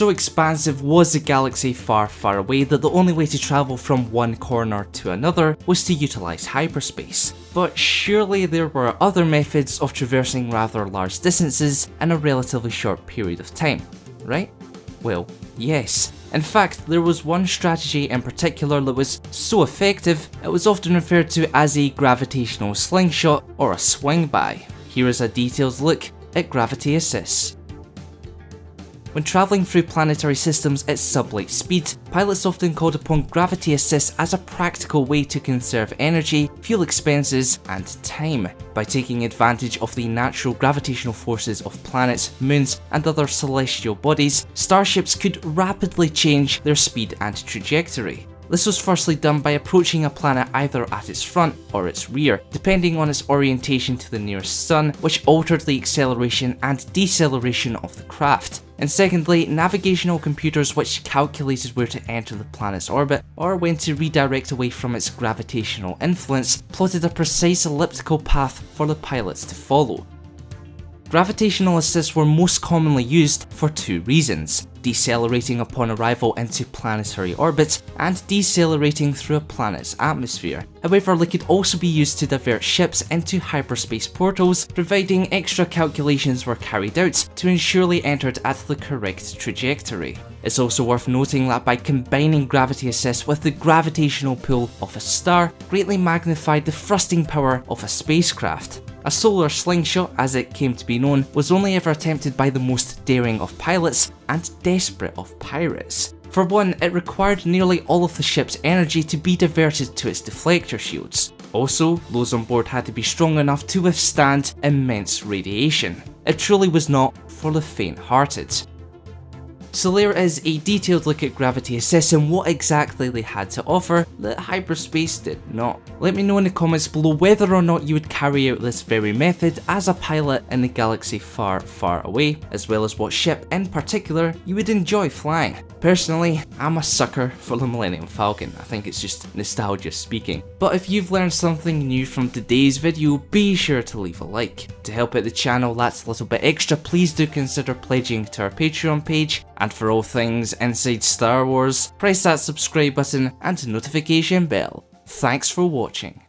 So expansive was the galaxy far, far away that the only way to travel from one corner to another was to utilise hyperspace. But surely there were other methods of traversing rather large distances in a relatively short period of time, right? Well, yes. In fact, there was one strategy in particular that was so effective, it was often referred to as a gravitational slingshot or a swing by. Here is a detailed look at gravity assists. When travelling through planetary systems at sublight speed, pilots often called upon gravity assists as a practical way to conserve energy, fuel expenses, and time. By taking advantage of the natural gravitational forces of planets, moons, and other celestial bodies, starships could rapidly change their speed and trajectory. This was firstly done by approaching a planet either at its front or its rear, depending on its orientation to the nearest sun, which altered the acceleration and deceleration of the craft. And secondly, navigational computers which calculated where to enter the planet's orbit or when to redirect away from its gravitational influence, plotted a precise elliptical path for the pilots to follow. Gravitational assists were most commonly used for two reasons: decelerating upon arrival into planetary orbit and decelerating through a planet's atmosphere. However, they could also be used to divert ships into hyperspace portals, providing extra calculations were carried out to ensure they entered at the correct trajectory. It's also worth noting that by combining gravity assists with the gravitational pull of a star, greatly magnified the thrusting power of a spacecraft. A solar slingshot, as it came to be known, was only ever attempted by the most daring of pilots and desperate of pirates. For one, it required nearly all of the ship's energy to be diverted to its deflector shields. Also, those on board had to be strong enough to withstand immense radiation. It truly was not for the faint-hearted. So there is a detailed look at gravity assists and what exactly they had to offer that hyperspace did not. Let me know in the comments below whether or not you would carry out this very method as a pilot in the galaxy far, far away, as well as what ship in particular you would enjoy flying. Personally, I'm a sucker for the Millennium Falcon. I think it's just nostalgia speaking. But if you've learned something new from today's video, be sure to leave a like. To help out the channel that's a little bit extra, please do consider pledging to our Patreon page. And for all things inside Star Wars, press that subscribe button and notification bell. Thanks for watching.